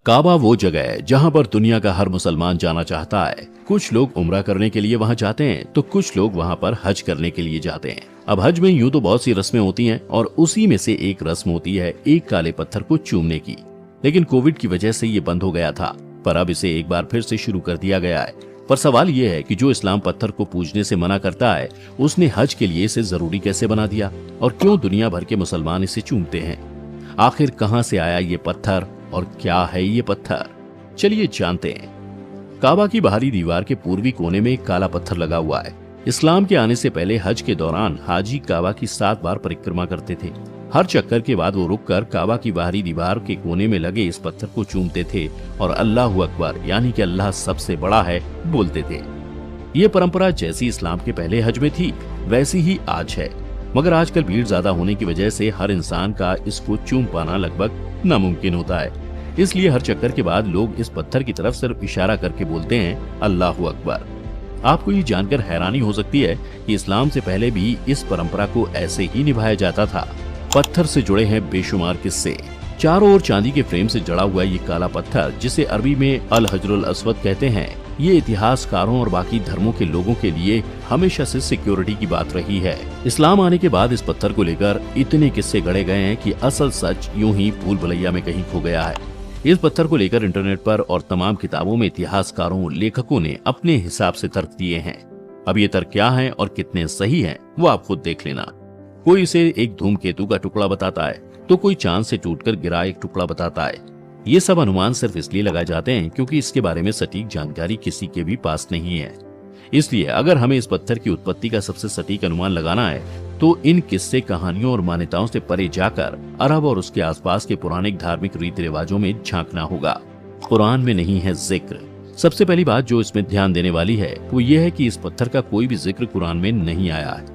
काबा वो जगह है जहाँ पर दुनिया का हर मुसलमान जाना चाहता है। कुछ लोग उम्रा करने के लिए वहाँ जाते हैं तो कुछ लोग वहाँ पर हज करने के लिए जाते हैं। अब हज में यूं तो बहुत सी रस्में होती हैं और उसी में से एक रस्म होती है एक काले पत्थर को चूमने की। लेकिन कोविड की वजह से ये बंद हो गया था, पर अब इसे एक बार फिर से शुरू कर दिया गया है। पर सवाल ये है कि जो इस्लाम पत्थर को पूजने से मना करता है, उसने हज के लिए इसे जरूरी कैसे बना दिया और क्यों दुनिया भर के मुसलमान इसे चूमते हैं? आखिर कहाँ से आया ये पत्थर और क्या है ये पत्थर? चलिए जानते हैं। काबा की बाहरी दीवार के पूर्वी कोने में एक काला पत्थर लगा हुआ है। इस्लाम के आने से पहले हज के दौरान हाजी काबा की 7 बार परिक्रमा करते थे। हर चक्कर के बाद वो रुककर काबा की बाहरी दीवार के कोने में लगे इस पत्थर को चूमते थे और अल्लाहु अकबर यानी कि अल्लाह सबसे बड़ा है बोलते थे। ये परंपरा जैसी इस्लाम के पहले हज में थी वैसी ही आज है, मगर आजकल भीड़ ज्यादा होने की वजह से हर इंसान का इसको चूम पाना लगभग नामुमकिन होता है। इसलिए हर चक्कर के बाद लोग इस पत्थर की तरफ सिर्फ इशारा करके बोलते हैं अल्लाहु अकबर। आपको ये जानकर हैरानी हो सकती है कि इस्लाम से पहले भी इस परंपरा को ऐसे ही निभाया जाता था। पत्थर से जुड़े हैं बेशुमार किस्से। चारों ओर चांदी के फ्रेम से जड़ा हुआ ये काला पत्थर, जिसे अरबी में अल हजरुल अस्वद कहते हैं, ये इतिहासकारों और बाकी धर्मों के लोगों के लिए हमेशा से सिक्योरिटी की बात रही है। इस्लाम आने के बाद इस पत्थर को लेकर इतने किस्से गढ़े गए हैं कि असल सच यूं ही भूल भुलैया में कहीं खो गया है। इस पत्थर को लेकर इंटरनेट पर और तमाम किताबों में इतिहासकारों लेखकों ने अपने हिसाब से तर्क दिए हैं। अब ये तर्क क्या है और कितने सही हैं वो आप खुद देख लेना। कोई इसे एक धूमकेतु का टुकड़ा बताता है तो कोई चांद से टूटकर गिरा एक टुकड़ा बताता है। ये सब अनुमान सिर्फ इसलिए लगाए जाते हैं क्योंकि इसके बारे में सटीक जानकारी किसी के भी पास नहीं है। इसलिए अगर हमें इस पत्थर की उत्पत्ति का सबसे सटीक अनुमान लगाना है तो इन किस्से कहानियों और मान्यताओं से परे जाकर अरब और उसके आसपास के पौराणिक धार्मिक रीति रिवाजों में झांकना होगा। कुरान में नहीं है जिक्र। सबसे पहली बात जो इसमें ध्यान देने वाली है वो ये है कि इस पत्थर का कोई भी जिक्र कुरान में नहीं आया है।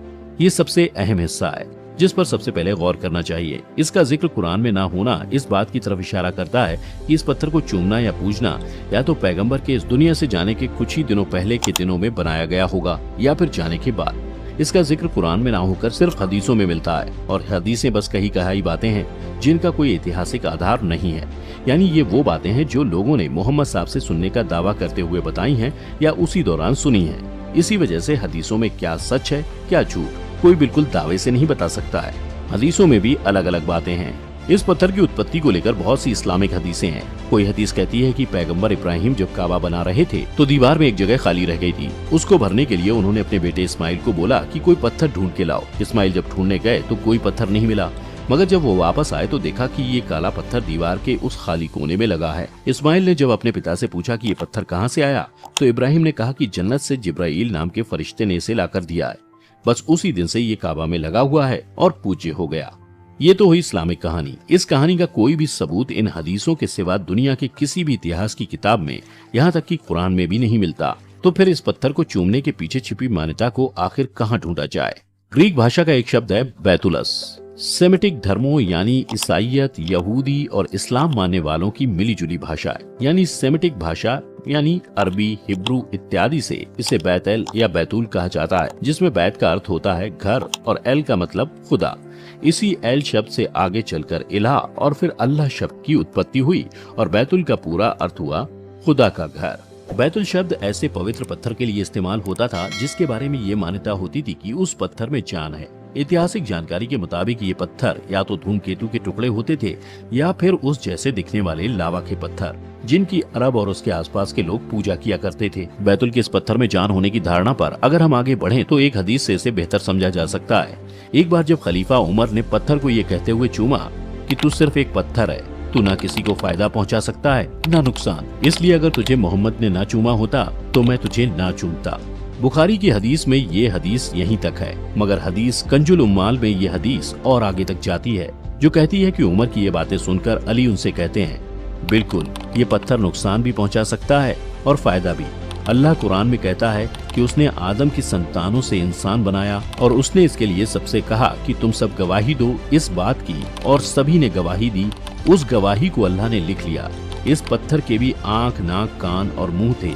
ये सबसे अहम हिस्सा है जिस पर सबसे पहले गौर करना चाहिए। इसका जिक्र कुरान में ना होना इस बात की तरफ इशारा करता है कि इस पत्थर को चूमना या पूजना या तो पैगंबर के इस दुनिया से जाने के कुछ ही दिनों पहले के दिनों में बनाया गया होगा या फिर जाने के बाद। इसका जिक्र कुरान में ना होकर सिर्फ हदीसों में मिलता है और हदीसें बस कही कहाई बातें हैं जिनका कोई ऐतिहासिक आधार नहीं है। यानी ये वो बातें हैं जो लोगों ने मोहम्मद साहब से सुनने का दावा करते हुए बताई हैं या उसी दौरान सुनी है। इसी वजह से हदीसों में क्या सच है क्या झूठ कोई बिल्कुल दावे से नहीं बता सकता है। हदीसों में भी अलग अलग बातें हैं। इस पत्थर की उत्पत्ति को लेकर बहुत सी इस्लामिक हदीसें हैं। कोई हदीस कहती है कि पैगंबर इब्राहिम जब काबा बना रहे थे तो दीवार में एक जगह खाली रह गई थी। उसको भरने के लिए उन्होंने अपने बेटे इस्माइल को बोला कि कोई पत्थर ढूंढ के लाओ। इस्माइल जब ढूंढने गए तो कोई पत्थर नहीं मिला, मगर जब वो वापस आए तो देखा कि ये काला पत्थर दीवार के उस खाली कोने में लगा है। इस्माइल ने जब अपने पिता से पूछा कि ये पत्थर कहाँ से आया तो इब्राहिम ने कहा कि जन्नत से जिब्राइल नाम के फरिश्ते ने इसे लाकर दिया है। बस उसी दिन से ये काबा में लगा हुआ है और पूज्य हो गया। ये तो हुई इस्लामिक कहानी। इस कहानी का कोई भी सबूत इन हदीसों के सिवा दुनिया के किसी भी इतिहास की किताब में, यहाँ तक कि कुरान में भी नहीं मिलता। तो फिर इस पत्थर को चूमने के पीछे छिपी मान्यता को आखिर कहाँ ढूंढा जाए? ग्रीक भाषा का एक शब्द है बैतुलस। सेमिटिक धर्मों यानी ईसाइयत, यहूदी और इस्लाम मानने वालों की मिलीजुली भाषा है। यानी सेमिटिक भाषा यानी अरबी, हिब्रू इत्यादि से इसे बैतल या बैतूल कहा जाता है, जिसमें बैत का अर्थ होता है घर और एल का मतलब खुदा। इसी एल शब्द से आगे चलकर इलाह और फिर अल्लाह शब्द की उत्पत्ति हुई और बैतुल का पूरा अर्थ हुआ खुदा का घर। बैतुल शब्द ऐसे पवित्र पत्थर के लिए इस्तेमाल होता था जिसके बारे में ये मान्यता होती थी कि उस पत्थर में जान है। ऐतिहासिक जानकारी के मुताबिक ये पत्थर या तो धूमकेतु के टुकड़े होते थे या फिर उस जैसे दिखने वाले लावा के पत्थर जिनकी अरब और उसके आसपास के लोग पूजा किया करते थे। बैतुल के इस पत्थर में जान होने की धारणा पर अगर हम आगे बढ़ें तो एक हदीस से इसे बेहतर समझा जा सकता है। एक बार जब खलीफा उमर ने पत्थर को ये कहते हुए चूमा कि तू सिर्फ एक पत्थर है, तू ना किसी को फायदा पहुंचा सकता है ना नुकसान, इसलिए अगर तुझे मोहम्मद ने ना चूमा होता तो मैं तुझे ना चूमता। बुखारी की हदीस में ये हदीस यहीं तक है, मगर हदीस कंजुल उम्माल में ये हदीस और आगे तक जाती है जो कहती है कि उमर की ये बातें सुनकर अली उनसे कहते हैं, बिल्कुल ये पत्थर नुकसान भी पहुंचा सकता है और फायदा भी। अल्लाह कुरान में कहता है कि उसने आदम की संतानों से इंसान बनाया और उसने इसके लिए सबसे कहा कि तुम सब गवाही दो इस बात की, और सभी ने गवाही दी। उस गवाही को अल्लाह ने लिख लिया। इस पत्थर के भी आंख, नाक, कान और मुंह थे।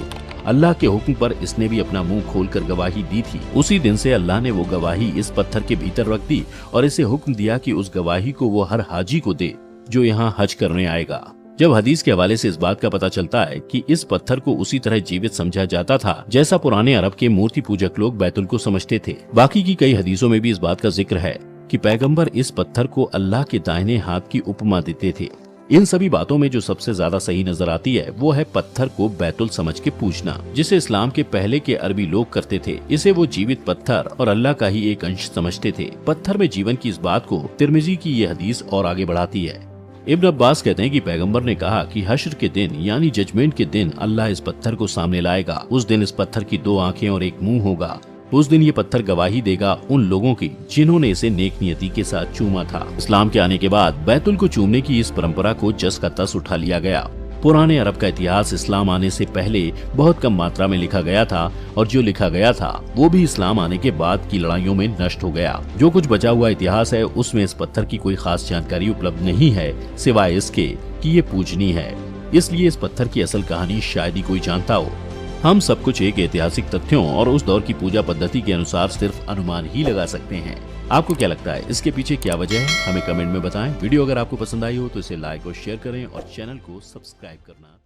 अल्लाह के हुक्म पर इसने भी अपना मुंह खोलकर गवाही दी थी। उसी दिन से अल्लाह ने वो गवाही इस पत्थर के भीतर रख दी और इसे हुक्म दिया कि उस गवाही को वो हर हाजी को दे जो यहाँ हज करने आएगा। जब हदीस के हवाले से इस बात का पता चलता है कि इस पत्थर को उसी तरह जीवित समझा जाता था जैसा पुराने अरब के मूर्ति पूजक लोग बैतुल को समझते थे। बाकी की कई हदीसों में भी इस बात का जिक्र है कि पैगंबर इस पत्थर को अल्लाह के दाहिने हाथ की उपमा देते थे। इन सभी बातों में जो सबसे ज्यादा सही नजर आती है वो है पत्थर को बैतुल समझ के पूजना, जिसे इस्लाम के पहले के अरबी लोग करते थे। इसे वो जीवित पत्थर और अल्लाह का ही एक अंश समझते थे। पत्थर में जीवन की इस बात को तिरमिजी की ये हदीस और आगे बढ़ाती है। इब्न अब्बास कहते हैं कि पैगंबर ने कहा कि हश्र के दिन यानी जजमेंट के दिन अल्लाह इस पत्थर को सामने लाएगा। उस दिन इस पत्थर की 2 आंखें और 1 मुंह होगा। उस दिन ये पत्थर गवाही देगा उन लोगों की जिन्होंने इसे नेक नियति के साथ चूमा था। इस्लाम के आने के बाद बैतुल को चूमने की इस परंपरा को जस का तस उठा लिया गया। पुराने अरब का इतिहास इस्लाम आने से पहले बहुत कम मात्रा में लिखा गया था और जो लिखा गया था वो भी इस्लाम आने के बाद की लड़ाइयों में नष्ट हो गया। जो कुछ बचा हुआ इतिहास है उसमें इस पत्थर की कोई खास जानकारी उपलब्ध नहीं है सिवाय इसके कि ये पूजनीय है। इसलिए इस पत्थर की असल कहानी शायद ही कोई जानता हो। हम सब कुछ एक ऐतिहासिक तथ्यों और उस दौर की पूजा पद्धति के अनुसार सिर्फ अनुमान ही लगा सकते हैं। आपको क्या लगता है इसके पीछे क्या वजह है? हमें कमेंट में बताएं। वीडियो अगर आपको पसंद आई हो तो इसे लाइक और शेयर करें और चैनल को सब्सक्राइब करना